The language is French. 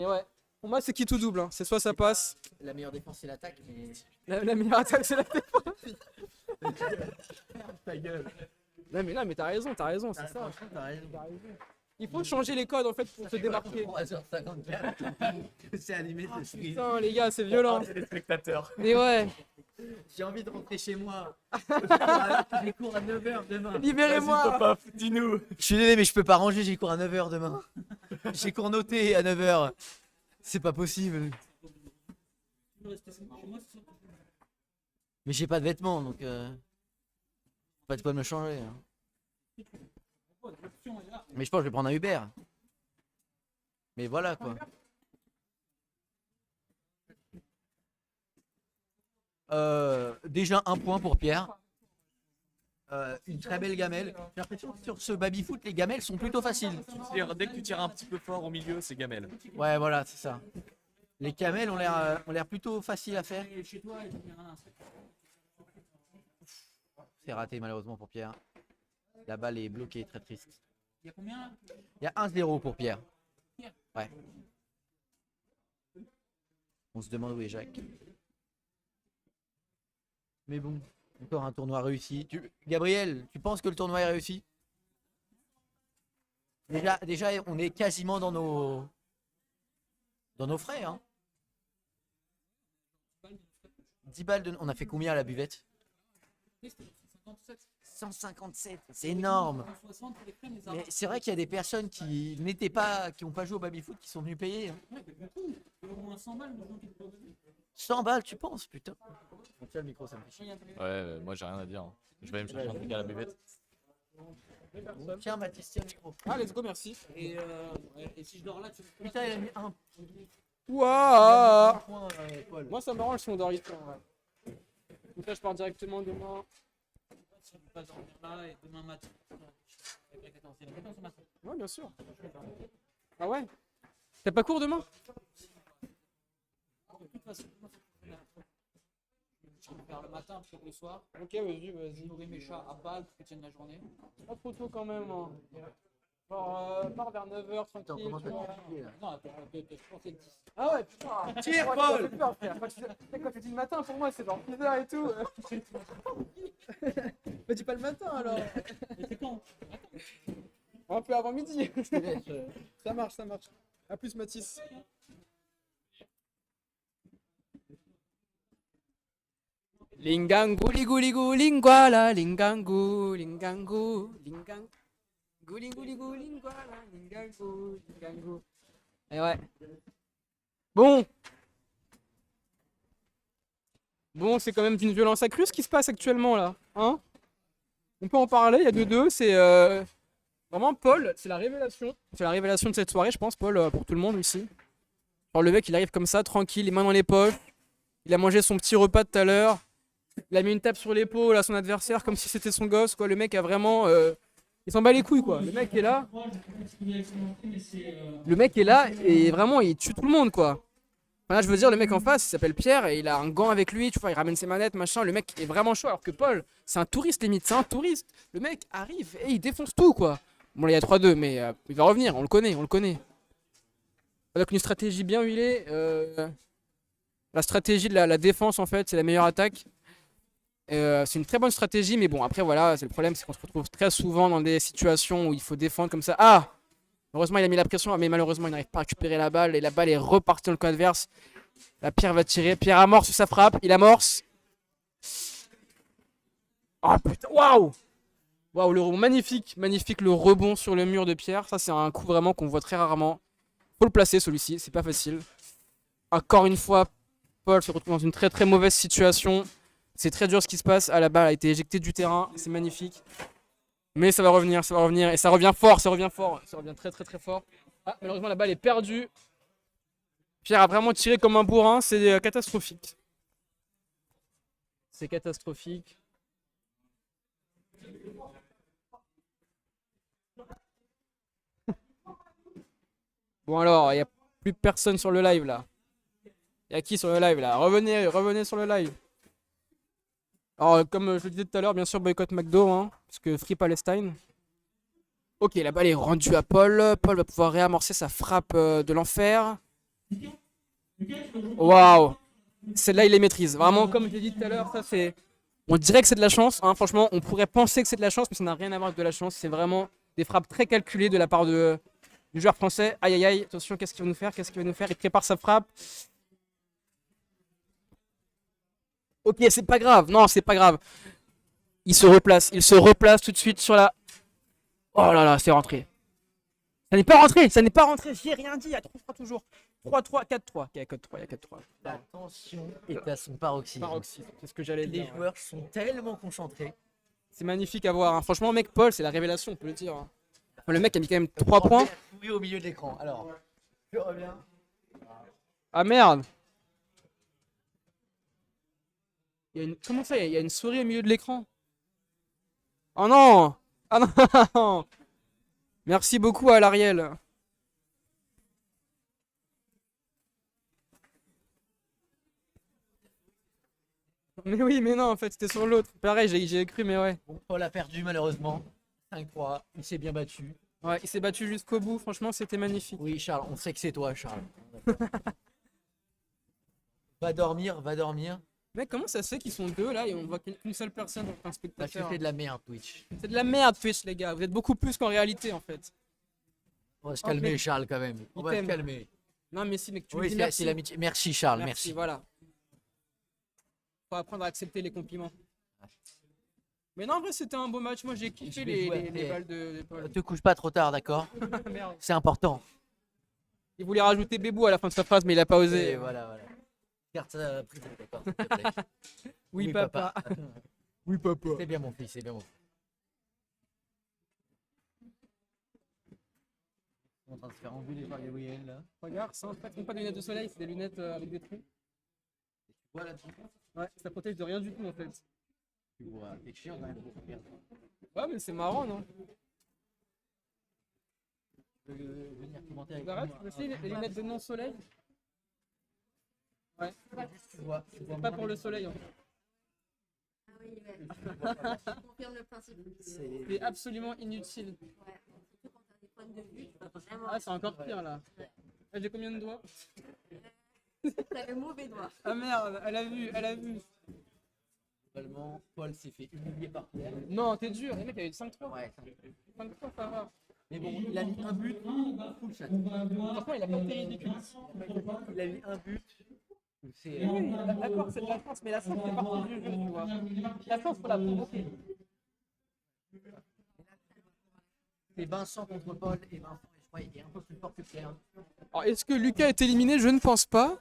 Et ouais. Pour moi, c'est qui tout double, hein. C'est soit ça passe. La meilleure défense, c'est l'attaque, mais. La meilleure attaque, c'est la défense. Ta gueule. Non, mais t'as raison, c'est ça. Franchement, t'as raison. Il faut changer les codes en fait pour se démarquer. 3h54. C'est allumé ce stream. Putain, les gars, c'est violent. C'est les spectateurs. Mais ouais, J'ai envie de rentrer chez moi. J'ai cours à 9h demain. libérez-moi. Paf, dis-nous. Je suis désolé, mais je peux pas ranger, j'ai cours à 9h demain. J'ai cours noté à 9h. C'est pas possible. Mais j'ai pas de vêtements, donc pas de quoi me changer. Hein. Mais je pense que je vais prendre un Uber. Mais voilà quoi. Déjà un point pour Pierre. Une très belle gamelle. J'ai l'impression que sur ce baby-foot, les gamelles sont plutôt faciles. Dès que tu tires un petit peu fort au milieu, c'est gamelle. Ouais, voilà, c'est ça. Les camels ont l'air plutôt faciles à faire. C'est raté malheureusement pour Pierre. La balle est bloquée, très triste. Il y a combien là? Il y a 1-0 pour Pierre. Ouais. On se demande où est Jacques. Mais bon, encore un tournoi réussi. Gabriel, tu penses que le tournoi est réussi? Déjà, on est quasiment dans nos frais. Hein. 10 balles de... On a fait combien à la buvette? 157, c'est énorme. Mais c'est vrai qu'il y a des personnes qui n'ont pas joué au baby-foot qui sont venues payer. Hein. 100 balles, tu penses, putain. On tient le micro, ça me fait chier. Ouais, moi j'ai rien à dire. Hein. Je vais aller me chercher un truc à la buvette. Tiens, Mathis, tiens le micro. Ah, let's go, merci. Et si je dors là, tu Putain, il a mis un Waouh. point, Paul. Moi, ça m'arrange si on dort ici. Ouais. Donc là, je pars directement demain. Si je peux pas dormir là et demain matin. Il y a 14 ce matin. Ouais, bien sûr. Ah ouais. T'as pas cours demain? De toute façon, je vais faire le matin plutôt que le soir. Ok, vas-y. Je nourris mes chats à balle pour qu'ils tiennent la journée. Pas trop tôt quand même. Hein. Pars vers 9h, Attends, tranquille. comment tu t'as vois. crié, là? Non, attends, je pensais 10. Ah ouais, putain. Tire, Ouais, Paul. ça fait peur, frère. Quand tu dis le matin, pour moi, c'est genre 10h et tout. Mais dis pas le matin alors. Mais c'est quand? Un peu avant midi. Je te laisse, Ça marche. A plus, Mathis. Lingangu, liguligu, lingwala, lingangu, lingangu, lingangu. Gouligouli, lingwala, lingangu, lingangu. Et ouais. Bon, c'est quand même d'une violence accrue ce qui se passe actuellement là. Hein? On peut en parler, il y a 2-2, c'est vraiment Paul, c'est la révélation. C'est la révélation de cette soirée, je pense, Paul, pour tout le monde ici. Alors le mec, il arrive comme ça, tranquille, les mains dans les poches. Il a mangé son petit repas tout à l'heure. Il a mis une tape sur l'épaule à son adversaire comme si c'était son gosse, quoi. Le mec a vraiment... il s'en bat les couilles, quoi. Le mec est là. Le mec est là et vraiment, il tue tout le monde, quoi. Enfin, là, je veux dire, le mec en face, il s'appelle Pierre et il a un gant avec lui, tu vois, il ramène ses manettes, machin. Le mec est vraiment chaud, alors que Paul, c'est un touriste limite, c'est un touriste. Le mec arrive et il défonce tout, quoi. Bon, là, il y a 3-2, mais il va revenir, on le connaît. Donc, une stratégie bien huilée. La stratégie de la défense, en fait, c'est la meilleure attaque. C'est une très bonne stratégie, mais bon, après, voilà, c'est le problème, c'est qu'on se retrouve très souvent dans des situations où il faut défendre comme ça. Ah! Heureusement, il a mis la pression, mais malheureusement, il n'arrive pas à récupérer la balle et la balle est repartie dans le camp adverse. La Pierre va tirer. Pierre amorce sa frappe. Il amorce. Oh putain, waouh! Waouh, le rebond, magnifique le rebond sur le mur de Pierre. Ça, c'est un coup vraiment qu'on voit très rarement. Faut le placer celui-ci, c'est pas facile. Encore une fois, Paul se retrouve dans une très très mauvaise situation. C'est très dur ce qui se passe. Ah, la balle a été éjectée du terrain, c'est magnifique. Mais ça va revenir et ça revient fort, ça revient très très très fort. Ah, malheureusement la balle est perdue. Pierre a vraiment tiré comme un bourrin, c'est catastrophique. C'est catastrophique. Bon alors, il n'y a plus personne sur le live là. Il y a qui sur le live là? Revenez sur le live. Alors, comme je le disais tout à l'heure, bien sûr, boycott McDo, hein, parce que Free Palestine. Ok, la balle est rendue à Paul. Paul va pouvoir réamorcer sa frappe de l'enfer. Waouh. Celle-là, il les maîtrise. Vraiment, comme je l'ai dit tout à l'heure, ça c'est. On dirait que c'est de la chance. Hein. Franchement, on pourrait penser que c'est de la chance, mais ça n'a rien à voir avec de la chance. C'est vraiment des frappes très calculées de la part du joueur français. Aïe aïe aïe, attention, qu'est-ce qu'il va nous faire? Qu'est-ce qu'il va nous faire? Il prépare sa frappe. Ok, c'est pas grave. Non, c'est pas grave. Il se replace. Il se replace tout de suite sur la. Oh là là, c'est rentré. Ça n'est pas rentré. Ça n'est pas rentré. J'ai rien dit. Il y a 3 frappes toujours. 3-3, 4-3. Il y a 4-3. Il y a 4-3. La tension est à son paroxysme. Paroxysme, c'est ce que j'allais Les dire. joueurs sont tellement concentrés. C'est magnifique à voir. Hein. Franchement, mec, Paul, c'est la révélation, on peut le dire. Hein. Le mec a mis quand même 3 points. Oui, au milieu de l'écran. Alors, je reviens. Ah merde. Comment ça, il y a une souris au milieu de l'écran? Oh non. Ah non. Merci beaucoup à l'Ariel. Mais oui, mais non, en fait, c'était sur l'autre. Pareil, j'ai cru, mais ouais. Bon, Paul a perdu malheureusement. 5-3. Il s'est bien battu. Ouais, il s'est battu jusqu'au bout. Franchement, c'était magnifique. Oui, Charles, on sait que c'est toi, Charles. Va dormir, va dormir. Mec, comment ça se fait qu'ils sont deux là et on voit qu'une seule personne dans un Là, tu spectateur? fais de la merde, Twitch. C'est de la merde, Twitch, les gars. Vous êtes beaucoup plus qu'en réalité, en fait. On va se Oh, calmer, mec. Charles, quand même. On Il va se t'aime. calmer. Non, mais si, mec, tu me Oui, dis c'est merci. l'amitié. Merci, Charles, Merci, merci. voilà. Faut apprendre à accepter les compliments. Mais non, en vrai, c'était un beau match. Moi, j'ai kiffé Je vais jouer les après. balles de Paul. Ne te couche pas trop tard, d'accord? Merde. C'est important. Il voulait rajouter Bébou à la fin de sa phrase, mais il a pas osé. Et voilà, voilà. Garde ça prise, d'accord, s'il te plaît. Oui, papa. Oui, papa. C'est bien, mon fils, c'est bien, mon fils. On est en train de se faire engueuler par Gabriel, là. Regarde, ça, en fait, ce sont pas des lunettes de soleil, c'est des lunettes avec des trous. Voilà, tu Ouais, ça protège de rien du tout, en fait. vois. C'est chiant, quand même. Ouais, mais c'est marrant, non? Tu peux venir commenter avec Arrête, moi. tu veux essayer les lunettes de non-soleil? Ouais, Tu vois, c'est pas pour le soleil, en fait. Ah oui, ouais. Je confirme le principe. C'est absolument inutile. Ouais. Surtout quand t'as des problèmes de vue, tu vas vraiment. Ah, c'est encore pire, là. Ah, j'ai combien de doigts? T'as le mauvais doigt. Ah merde, elle a vu, elle a vu. Globalement, Paul s'est fait humilier par terre. Non, t'es dur, les mecs, il y a eu 5-3. Ouais, 5-3, ça va. mais bon, il a mis un but. Full chat. Franchement, il a pas été ridicule. Il a mis un but. C'est Oui, d'accord, c'est de la chance, mais la chance fait partie du jeu, tu vois. La chance, faut la provoquer. Vincent contre Paul et Vincent, je crois, il est un peu plus fort que Pierre. Alors, est-ce que Lucas est éliminé? Je ne pense pas.